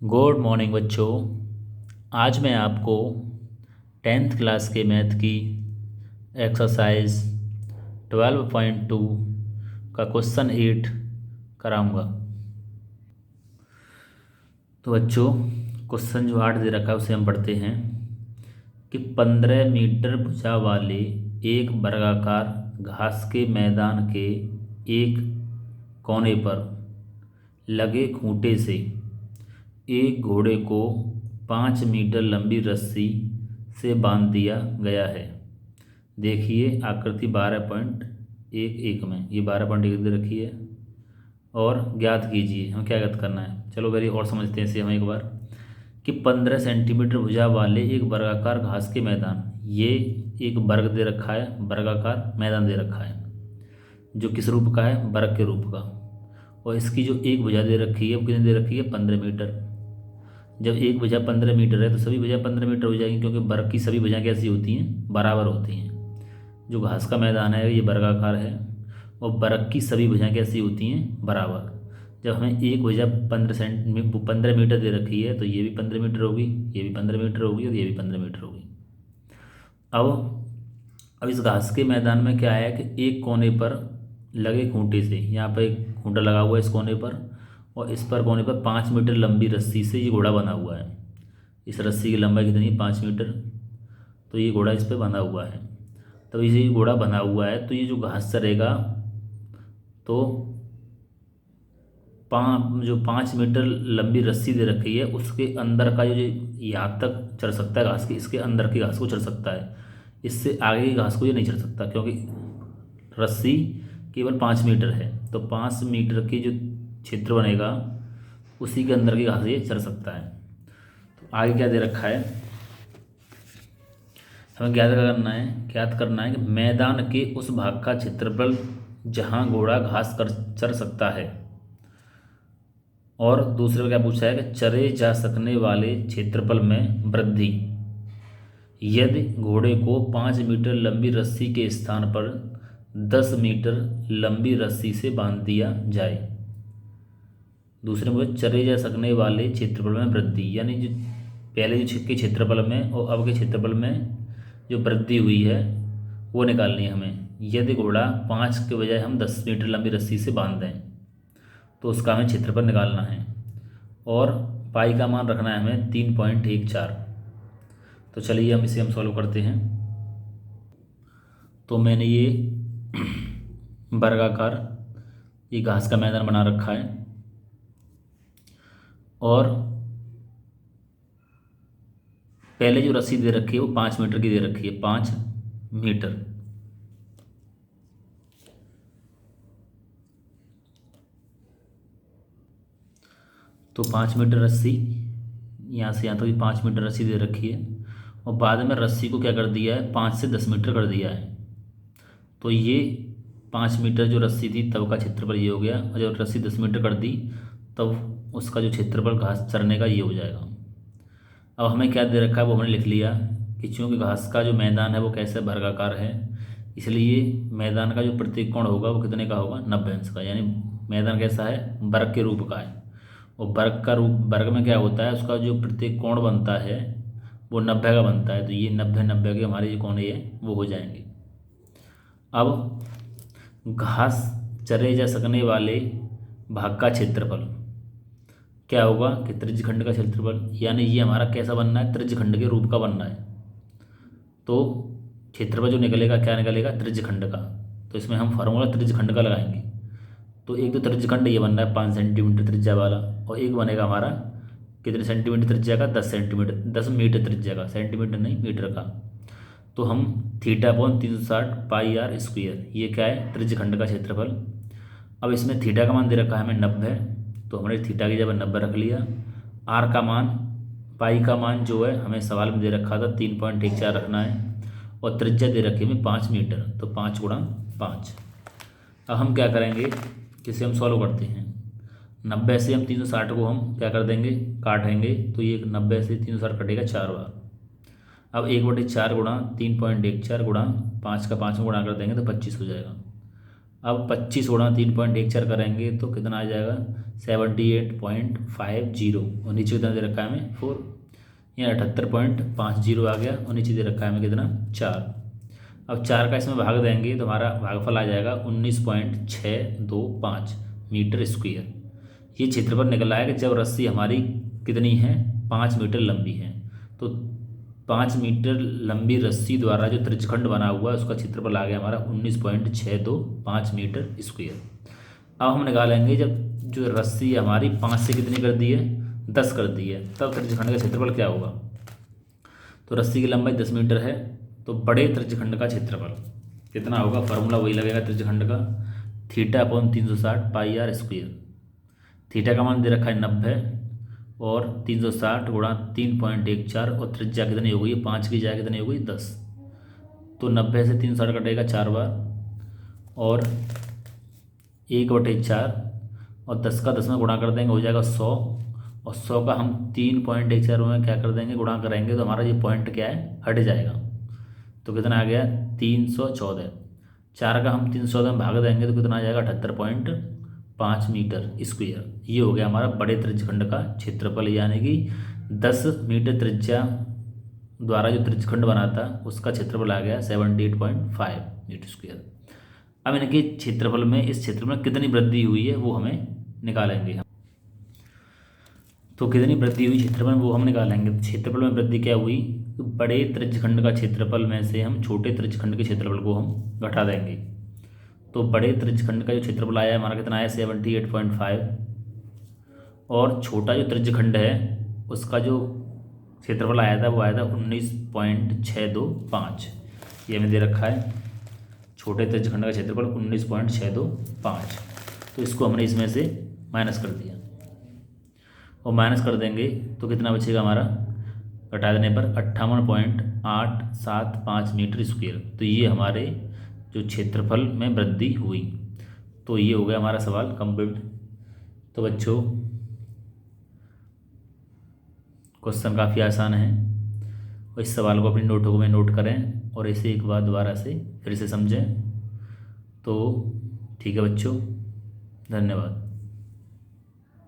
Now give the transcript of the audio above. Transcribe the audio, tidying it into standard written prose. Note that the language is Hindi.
गुड मॉर्निंग बच्चों। आज मैं आपको टेंथ क्लास के मैथ की एक्सरसाइज 12.2 का क्वेश्चन 8 कराऊंगा। तो बच्चों, क्वेश्चन जो 8 दे रखा है उसे हम पढ़ते हैं कि 15 मीटर भुजा वाले एक वर्गाकार घास के मैदान के एक कोने पर लगे खूंटे से एक घोड़े को 5 मीटर लंबी रस्सी से बांध दिया गया है। देखिए आकृति 12.11 में, ये 12.1 दे रखी है और ज्ञात कीजिए। हम क्या ज्ञात करना है, चलो वेरी और समझते हैं इसे हम एक बार कि 15 सेंटीमीटर भुजा वाले एक वर्गाकार घास के मैदान, ये एक वर्ग दे रखा है, वर्गाकार मैदान दे रखा है जो किस रूप का है, वर्ग के रूप का। और इसकी जो एक भुजा दे रखी है वो कितनी दे रखी है, 15 मीटर। जब एक भुजा 15 मीटर है तो सभी भुजा 15 मीटर हो जाएंगी, क्योंकि वर्ग की सभी भुजाएं कैसी होती हैं, बराबर होती हैं। जो घास का मैदान है ये वर्गाकार है और वर्ग की सभी भुजाएं कैसी होती हैं, बराबर। जब हमें एक भुजा 15 मीटर दे रखी है तो ये भी 15 मीटर होगी, ये भी 15 मीटर होगी और ये भी 15 मीटर होगी। अब इस घास के मैदान में क्या है कि एक कोने पर लगे खूंटे से, यहाँ पर एक खूंटा लगा हुआ है इस कोने पर, और इस पर कोने पर 5 मीटर लंबी रस्सी से ये घोड़ा बना हुआ है। इस रस्सी की लंबाई कितनी है, 5 मीटर। तो ये घोड़ा इस पर बंधा हुआ है। तो ये घोड़ा बना हुआ है तो ये जो घास चरेगा तो जो 5 मीटर लंबी रस्सी दे रखी है उसके अंदर का जो यहाँ तक चढ़ सकता है घास की, इसके अंदर की घास को चढ़ सकता है। इससे आगे की घास को ये नहीं चढ़ सकता, क्योंकि रस्सी केवल 5 मीटर है। तो 5 मीटर की जो क्षेत्र बनेगा उसी के अंदर की घास ये चढ़ सकता है। तो आगे क्या दे रखा है, हमें ज्ञात करना है कि मैदान के उस भाग का क्षेत्रफल जहां घोड़ा घास कर चर सकता है। और दूसरे में क्या पूछा है कि चरे जा सकने वाले क्षेत्रफल में वृद्धि यदि घोड़े को 5 मीटर लंबी रस्सी के स्थान पर 10 मीटर लंबी रस्सी से बांध दिया जाए। दूसरे में चरे जा सकने वाले क्षेत्रफल में वृद्धि, यानी जो पहले जो के क्षेत्रफल में और अब के क्षेत्रफल में जो वृद्धि हुई है वो निकालनी है हमें। यदि घोड़ा 5 के बजाय हम 10 मीटर लंबी रस्सी से बांध दें तो उसका हमें क्षेत्रफल निकालना है। और पाई का मान रखना है हमें 3.14। तो चलिए हम सॉल्व करते हैं। तो मैंने ये वर्गाकार ये घास का मैदान बना रखा है और पहले जो रस्सी दे रखी है वो 5 मीटर की दे रखी है, 5 मीटर। तो 5 मीटर रस्सी यहाँ से यहाँ तक तो 5 मीटर रस्सी दे रखी है और बाद में रस्सी को क्या कर दिया है, 5 से 10 मीटर कर दिया है। तो ये 5 मीटर जो रस्सी थी तब का क्षेत्रफल ये हो गया, और जब रस्सी 10 मीटर कर दी तब उसका जो क्षेत्रफल घास चरने का ये हो जाएगा। अब हमें क्या दे रखा है वो हमने लिख लिया कि चूँकि घास का जो मैदान है वो कैसे वर्गाकार है, इसलिए मैदान का जो प्रत्येक कोण होगा वो कितने का होगा, 90 अंश का। यानी मैदान कैसा है, वर्ग के रूप का है। और वर्ग का रूप, वर्ग में क्या होता है, उसका जो प्रत्येक कोण बनता है वो 90 का बनता है। तो ये 90 के हमारे जो कोण है वो हो जाएंगे। अब घास चरे जा सकने वाले भाग का क्षेत्रफल क्या होगा कि त्रिज्यखंड का क्षेत्रफल, यानी ये हमारा कैसा बनना है, त्रिज्यखंड के रूप का बनना है। तो क्षेत्रफल जो निकलेगा क्या निकलेगा, त्रिज्यखंड का। तो इसमें हम फार्मूला त्रिज्यखंड का लगाएंगे। तो एक तो त्रिज्यखंड ये बन रहा है 5 सेंटीमीटर त्रिज्या वाला, और एक बनेगा हमारा कितने सेंटीमीटर त्रिज्या का, 10 सेंटीमीटर, 10 मीटर त्रिज्या का, सेंटीमीटर नहीं मीटर का। तो हम θ/360 पाई आर स्क्वायर, ये क्या है, त्रिज्यखंड का क्षेत्रफल। अब इसमें थीटा का मान दे रखा है हमें 90, तो हमने थीटा की जगह 90 रख लिया। आर का मान, पाई का मान जो है हमें सवाल में दे रखा था 3.14 रखना है, और त्रिज्या दे रखी है हमें 5 मीटर, तो 5 × 5। अब हम क्या करेंगे, इसे हम सॉल्व करते हैं। 90 से हम 360 को हम क्या कर देंगे, काटेंगे। तो ये 90 से 360 कटेगा 4 बार। अब 1/4 गुणा 3.14 गुणा 5 का 5 में गुणा कर देंगे तो 25 हो जाएगा। अब 25 गुणा 3.14 करेंगे तो कितना आ जाएगा 78.50 और नीचे कितना दे रखा है हमें 4, यहाँ 78.50 आ गया और नीचे दे रखा है हमें कितना 4। अब 4 का इसमें भाग देंगे तो हमारा भागफल आ जाएगा 19.625 मीटर स्क्वायर। ये क्षेत्रफल निकला है कि जब रस्सी हमारी कितनी है 5 मीटर लंबी है, तो 5 मीटर लंबी रस्सी द्वारा जो त्रिज्यखंड बना हुआ है उसका क्षेत्रफल आ गया हमारा 19.625 मीटर स्क्वायर। अब हम निकालेंगे जब जो रस्सी हमारी 5 से कितनी कर दी है 10 कर दी है, तब त्रिज्यखंड का क्षेत्रफल क्या होगा। तो रस्सी की लंबाई 10 मीटर है, तो बड़े त्रिज्यखंड का क्षेत्रफल कितना होगा, फार्मूला वही लगेगा त्रिज्यखंड का, θ/360 पाई आर स्क्वायर। थीटा का मान दे रखा है 90 और 360 गुणा 3.14 और त्रिज्या कितनी हो गई 5 की जगह कितनी हो गई 10। तो 90 से 360 कटेगा 4 बार और 1/4 और 10 का 10 में गुणा कर देंगे हो जाएगा 100 और 100 का हम 3.14 में क्या कर देंगे गुणा करेंगे तो हमारा ये पॉइंट क्या है हट जाएगा। तो कितना आ गया 314। 4 का हम 314 में भाग देंगे तो कितना आ जाएगा 78.5 मीटर स्क्वायर। ये हो गया हमारा बड़े त्रिज्यखंड का क्षेत्रफल, यानी कि 10 मीटर त्रिज्या द्वारा जो त्रिज्यखंड बना था उसका क्षेत्रफल आ गया 78.5 मीटर स्क्वायर। अब इनके क्षेत्रफल में इस क्षेत्र में कितनी वृद्धि हुई है वो हमें निकालेंगे हम। तो कितनी वृद्धि हुई क्षेत्रफल में वो हम निकालेंगे। क्षेत्रफल में वृद्धि क्या हुई, तो बड़े त्रिज्यखंड का क्षेत्रफल में से हम छोटे त्रिज्यखंड के क्षेत्रफल को हम घटा देंगे। तो बड़े त्रिज्यखंड का जो क्षेत्रफल आया है हमारा कितना आया 78.5 और छोटा जो त्रिज्यखंड है उसका जो क्षेत्रफल आया था वो आया था 19.625। ये हमें दे रखा है छोटे त्रिज्यखंड का क्षेत्रफल 19.625। तो इसको हमने इसमें से माइनस कर दिया और माइनस कर देंगे तो कितना बचेगा हमारा, घटा देने पर 58.875 मीटर स्क्वायर। तो ये हमारे जो क्षेत्रफल में वृद्धि हुई। तो ये हो गया हमारा सवाल कंप्लीट। तो बच्चों क्वेश्चन काफ़ी आसान है और इस सवाल को अपनी नोटबुक में नोट करें और इसे एक बार दोबारा से फिर से समझें। तो ठीक है बच्चों, धन्यवाद।